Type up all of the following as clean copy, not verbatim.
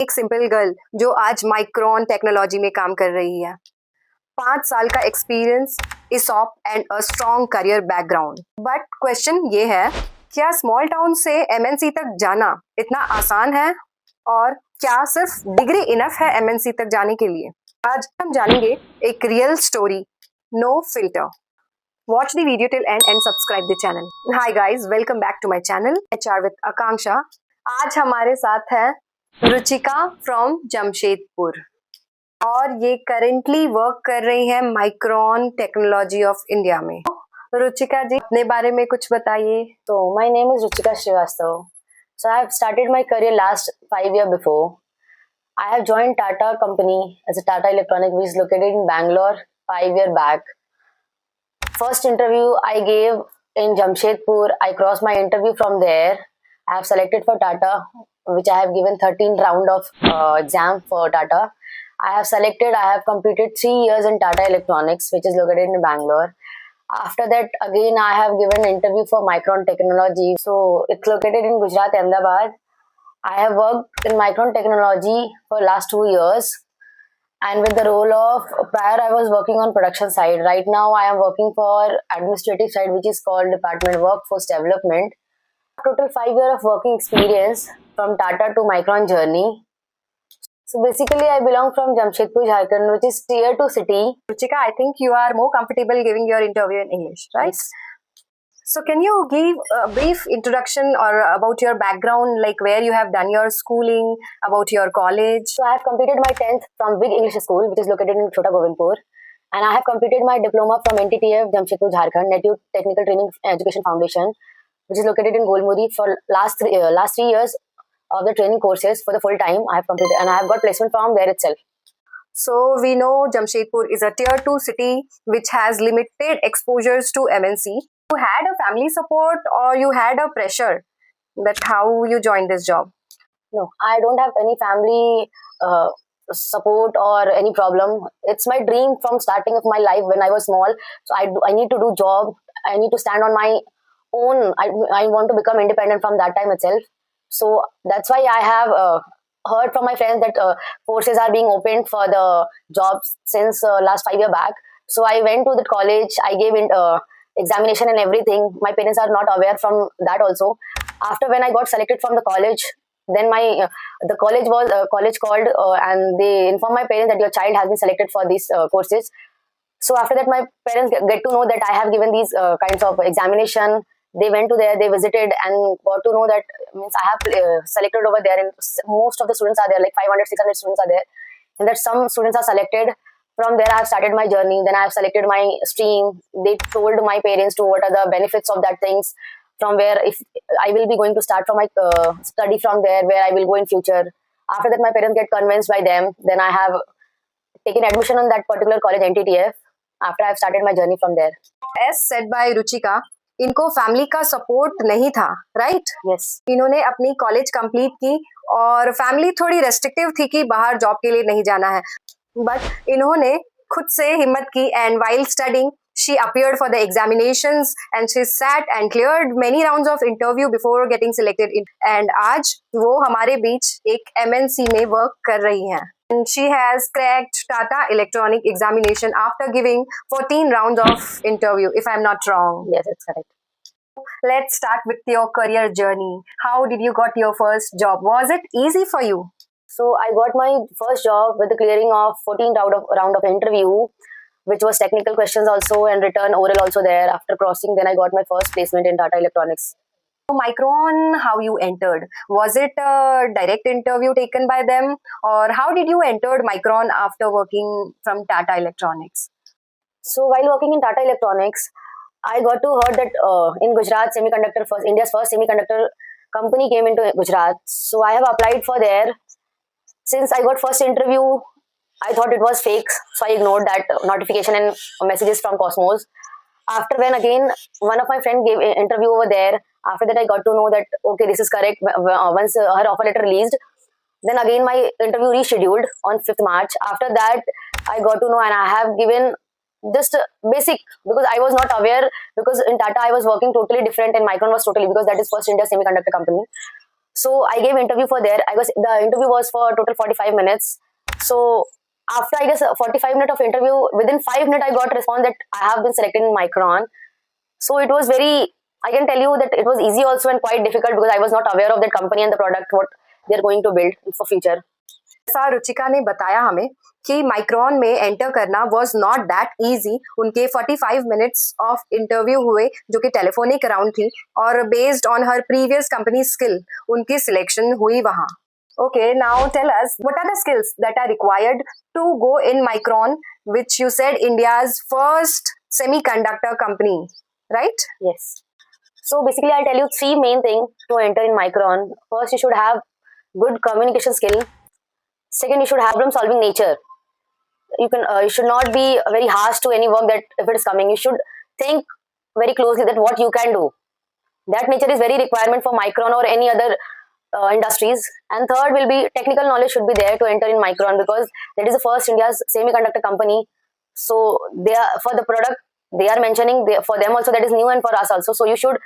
एक simple girl जो आज माइक्रोन टेक्नोलॉजी में काम कर रही है। 5 साल का experience, ESOP and a strong career background. But question ये है, क्या स्मॉल टाउन से एमएनसी तक जाना इतना आसान है? और क्या सिर्फ डिग्री इनफ है एमएनसी तक जाने के लिए? आज हम जानेंगे एक real story, no filter. Watch the video till end and subscribe the channel. Hi guys, welcome back to my channel HR with Akanksha. आज हमारे साथ है रुचिका फ्रॉम जमशेदपुर और ये करेंटली वर्क कर रही है माइक्रोन टेक्नोलॉजी ऑफ इंडिया में। रुचिका जी, अपने बारे में कुछ बताइए। So my name is Ruchika Srivastav. So I have started my career last 5 years before. I have joined Tata company as a Tata Electronic, which is located in Bangalore 5 years back. First interview I gave in Jamshedpur. I crossed my interview from there. I have selected for Tata, which I have given 13 round of exam for Tata. I have selected. I have completed 3 years in Tata Electronics, which is located in Bangalore. After that, again I have given interview for Micron Technology. So it's located in Gujarat, Ahmedabad. I have worked in Micron Technology for last 2 years. And with the role of prior, I was working on production side. Right now, I am working for administrative side, which is called Department Workforce Development. Total 5 years of working experience from Tata to Micron journey. So basically, I belong from Jamshedpur, Jharkhand, which is tier 2 city. Ruchika, I think you are more comfortable giving your interview in English, right? Yes. So can you give a brief introduction or about your background, like where you have done your schooling, about your college? So I have completed my 10th from Big English School, which is located in Chota Govindpur. And I have completed my diploma from NTTF, Jamshedpur, Jharkhand, Native Technical Training Education Foundation, which is located in Golmuri. For last 3 years of the training courses for the full time, I have completed, and I have got placement from there itself. So we know Jamshedpur is a tier 2 city which has limited exposures to MNC. You had a family support or you had a pressure that how you joined this job? No, I don't have any family support or any problem. It's my dream from starting of my life when I was small. So I need to do job. I need to stand on my own. I want to become independent from that time itself. So that's why I have heard from my friends that courses are being opened for the jobs since last 5 years back. So I went to the college. I gave examination and everything. My parents are not aware from that also. After when I got selected from the college, then my the college called and they informed my parents that your child has been selected for these courses. So after that, my parents get to know that I have given these kinds of examination. They went to there, they visited and got to know that means I have selected over there, and most of the students are there, like 500, 600 students are there, and that some students are selected. From there, I have started my journey. Then I have selected my stream. They told my parents to what are the benefits of that things. From where if I will be going to start from my study from there, where I will go in future. After that, my parents get convinced by them. Then I have taken admission on that particular college, NTTF. After I have started my journey from there. As said by Ruchika, इनको family का support नहीं था, right? Yes. इन्होंने अपनी college complete की और family थोड़ी restrictive थी कि बाहर जॉब के लिए नहीं जाना है, बट इन्होंने खुद से हिम्मत की and while studying she appeared for the examinations and she sat and cleared many rounds of interview before getting selected in, and आज वो हमारे बीच एक MNC में वर्क कर रही हैं. And she has cracked Tata Electronic examination after giving 14 rounds of interview, if I'm not wrong. Yes, that's correct. Let's start with your career journey. How did you got your first job? Was it easy for you? So I got my first job with the clearing of 14 round of interview, which was technical questions also and written oral also there. After crossing, then I got my first placement in Tata Electronics. So Micron, how you entered? Was it a direct interview taken by them, or how did you entered Micron after working from Tata Electronics? So while working in Tata Electronics, I got to heard that in Gujarat, India's first semiconductor company came into Gujarat. So I have applied for there. Since I got first interview, I thought it was fake, so I ignored that notification and messages from Cosmos. After when again, one of my friend gave an interview over there. After that, I got to know that, okay, this is correct. Once her offer letter released, then again my interview rescheduled on 5th March. After that, I got to know, and I have given just basic, because I was not aware, because in Tata I was working totally different and Micron was totally, because that is first India semiconductor company. So I gave interview for there. The interview was for total 45 minutes. So after I guess 45 minutes of interview, within 5 minutes I got a response that I have been selected in Micron. So it was very, I can tell you that it was easy also and quite difficult because I was not aware of that company and the product what they are going to build for future. ऐसा रुचिका ने बताया हमें कि micron में enter करना was not that easy. उनके 45 minutes of interview हुए जो कि टेलीफोनिक राउंड थी और based on her previous company skill उनकी सिलेक्शन हुई वहां। Okay, now tell us what are the skills that are required to go in Micron, which you said India's first semiconductor company, right? Yes. So basically I'll tell you three main things to enter in Micron. First, you should have good communication skill. Second, you should have problem solving nature. You should not be very harsh to any work that if it is coming. You should think very closely that what you can do. That nature is very requirement for Micron or any other industries. And third will be technical knowledge should be there to enter in Micron because that is the first India's semiconductor company. So they are, for the product they are mentioning, for them also that is new and for us also. So you should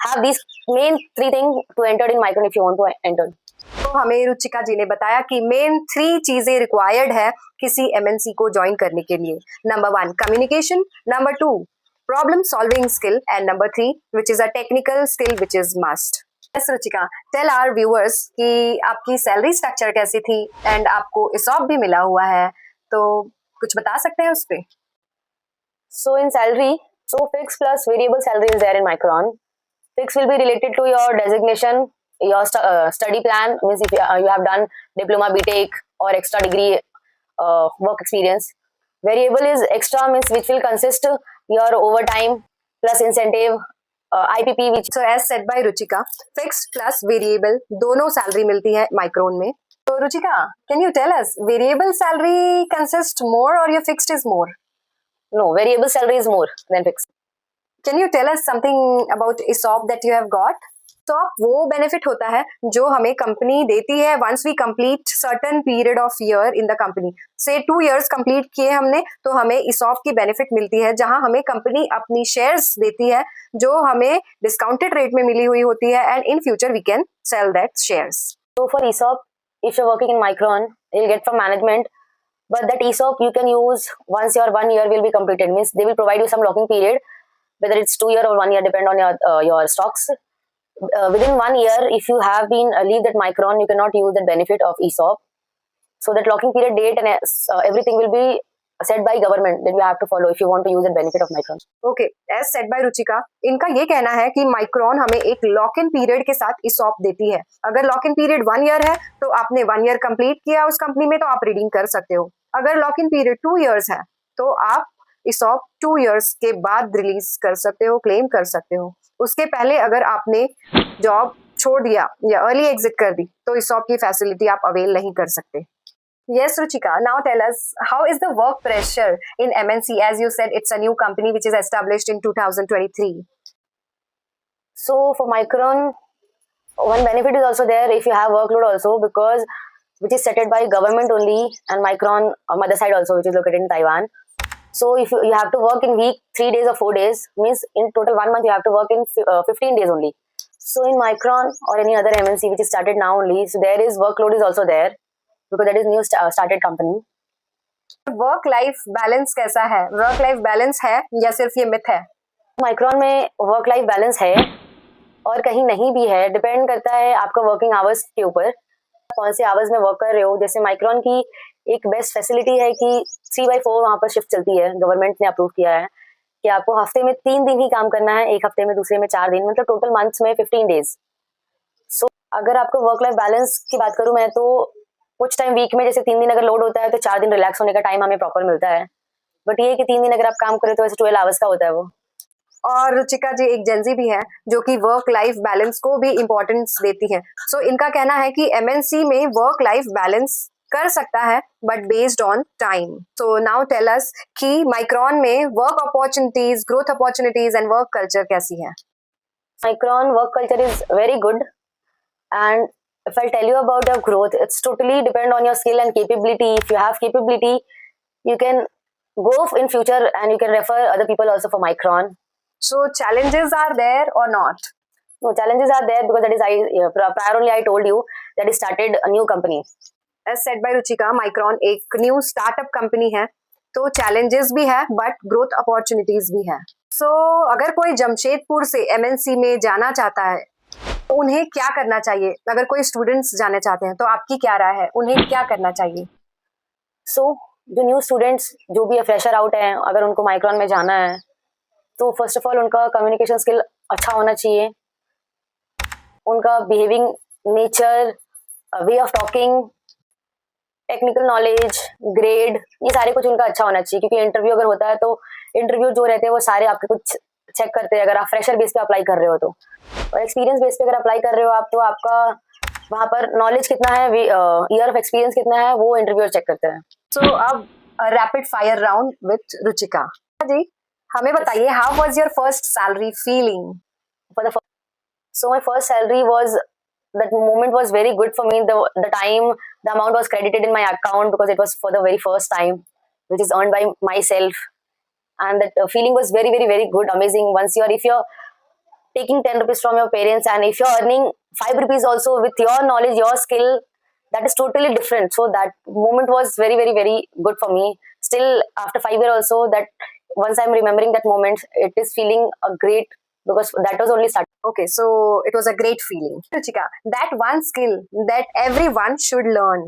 have these main three things to enter in Micron if you want to enter. तो हमें रुचिका जी ने बताया कि main 3 चीजें required है किसी MNC को join करने के लिए। Number 1 communication, number 2 problem solving skill and number 3 which is a technical skill which is must. Yes Ruchika, tell our viewers कि आपकी सैलरी स्ट्रक्चर कैसी थी एंड आपको ESOP भी मिला हुआ है, तो कुछ बता सकते हैं उस पे? So in salary, so fixed plus variable salary is there in Micron. Fixed will be related to your designation, your study plan, means if you have done diploma, BTech or extra degree work experience. Variable is extra, means which will consist your overtime plus incentive, IPP which. So as said by Ruchika, fixed plus variable दोनों salary मिलती है micron में। तो Ruchika, can you tell us variable salary consists more or your fixed is more? No, variable salary is more than fixed. Can you tell us something about ESOP that you have got? ESOP वो benefit होता है जो हमें company देती है once we complete certain period of year in the company. Say 2 years complete किए हमने तो हमें ESOP की बेनिफिट मिलती है जहां हमें कंपनी अपनी शेयर्स देती है जो हमें डिस्काउंटेड रेट में मिली हुई होती है and in future we can sell that shares. So for ESOP, if you're working in Micron, you'll get from management. But that ESOP you can use once your 1 year will be completed. Means they will provide you some locking period, whether it's 2 year or 1 year, depend on your stocks. Within 1 year, if you have been leave that Micron, you cannot use the benefit of ESOP. So that locking period date and everything will be set by government that you have to follow if you want to use the benefit of Micron. Okay, as said by Ruchika, इनका ये कहना है कि micron हमें एक lock in period के साथ ESOP देती है। अगर लॉक इन पीरियड 1 ईयर है तो आपने 1 ईयर कंप्लीट किया उस कंपनी में तो आप रिडीम कर सकते हो। अगर लॉक इन पीरियड 2 इयर्स है तो आप ESOP 2 इयर्स के बाद रिलीज कर सकते हो, क्लेम कर सकते हो। उसके पहले अगर आपने जॉब छोड़ दिया या अर्ली एग्जिट कर दी तो ESOP की फैसिलिटी आप अवेल नहीं कर सकते। Yes, Ruchika. Now tell us, how is the work pressure in MNC? As you said, it's a new company which is established in 2023. So for Micron, one benefit is also there if you have workload also, because which is set by government only, and Micron mother side also, which is located in Taiwan. So if you have to work in week 3 days or 4 days, means in total 1 month you have to work in 15 days only. So in Micron or any other MNC which is started now only, so there is workload is also there. Because that is new started company. Work life balance कैसा है? Work life balance है या सिर्फ ये myth है? Micron में work life balance है और कहीं नहीं भी है, डिपेंड करता है आपका वर्किंग आवर्स के ऊपर, कौन से आवर्स में वर्क कर रहे हो। जैसे माइक्रोन की एक बेस्ट फैसिलिटी है कि 3/4 वहाँ पर शिफ्ट चलती है, गवर्नमेंट ने अप्रूव किया है कि आपको हफ्ते में 3 दिन ही काम करना है, एक हफ्ते में दूसरे में 4 दिन, मतलब टोटल मंथ्स में 15 डेज। सो अगर आपको वर्क लाइफ बैलेंस की बात करूँ मैं, तो कुछ टाइम वीक में जैसे 3 दिन अगर लोड होता है तो 4 दिन रिलैक्स होने का टाइम हमें प्रॉपर मिलता है। बट ये कि 3 दिन अगर आप काम करें तो वैसे 12 आवर्स का होता है वो। और रुचिका जी एक जेंजी भी है जो कि वर्क लाइफ बैलेंस को भी इम्पोर्टेंस देती है। सो इनका कहना है कि एमएनसी में वर्क लाइफ बैलेंस कर सकता है but based on time. So now tell us कि माइक्रोन में work opportunities, growth opportunities and work culture कैसी है? Micron work culture is very good, and if I'll tell you about your growth, it's totally depend on your skill and capability. If you have capability, you can go in future and you can refer other people also for Micron. So challenges are there or not? No, challenges are there because that is prior only I told you that he started a new company. As said by Ruchika, Micron एक new startup company है, तो challenges भी है but growth opportunities भी है. सो अगर कोई जमशेदपुर से एमएनसी में जाना चाहता है तो उन्हें क्या करना चाहिए? अगर कोई स्टूडेंट्स जाना चाहते हैं तो आपकी क्या राय है, उन्हें क्या करना चाहिए? सो जो न्यू स्टूडेंट्स जो भी फ्रेशर आउट हैं, अगर उनको माइक्रॉन में जाना है तो फर्स्ट ऑफ ऑल उनका कम्युनिकेशन स्किल अच्छा होना चाहिए, उनका behaving nature, way of talking, technical knowledge, grade, ये सारे कुछ उनका अच्छा होना चाहिए. क्योंकि इंटरव्यू अगर होता है तो इंटरव्यू जो रहते हैं वो सारे आपके कुछ चेक करते हैं, अगर आप फ्रेशर बेस पे अप्लाई कर रहे हो तो. और एक्सपीरियंस बेस पे अगर अप्लाई कर रहे हो आप, तो आपका वहाँ पर नॉलेज कितना है, ईयर ऑफ एक्सपीरियंस कितना है, वो इंटरव्यूअर चेक करते हैं. सो अब rapid fire round with Ruchika ji. हमें बताइए, how was your first salary feeling? So my first salary was, that moment was very good for me. The time the amount was credited in my account because it was for the very first time, which is earned by myself, and that feeling was very very very good, amazing. If you're taking 10 rupees from your parents and if you're earning 5 rupees also with your knowledge, your skill, that is totally different. So that moment was very very very good for me. Still after 5 years also, that once I'm remembering that moment, it is feeling a great, because that was only starting. Okay, so it was a great feeling. Ruchika, that one skill that everyone should learn.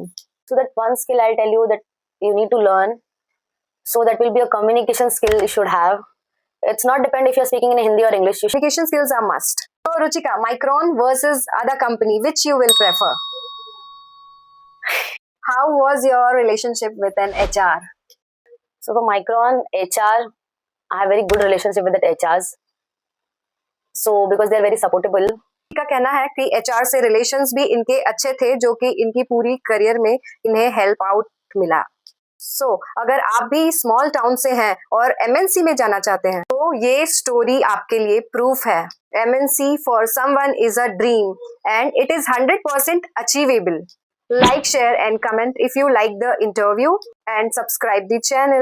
So that one skill I'll tell you that you need to learn. So that will be a communication skill you should have. It's not depend if you're speaking in Hindi or English. Communication skills are must. So Ruchika, Micron versus other company, which you will prefer? How was your relationship with an HR? So for Micron HR, I have very good relationship with the HRs. So because they're very supportable. का कहना है कि HR से relations भी इनके अच्छे थे, जो कि इनकी पूरी करियर में इन्हें हेल्प आउट मिला. सो अगर आप भी स्मॉल टाउन से हैं और एमएनसी में जाना चाहते हैं तो ये स्टोरी आपके लिए प्रूफ है. MNC for someone is a dream and it is 100% achievable. Like, share and comment if you like the interview and subscribe the channel.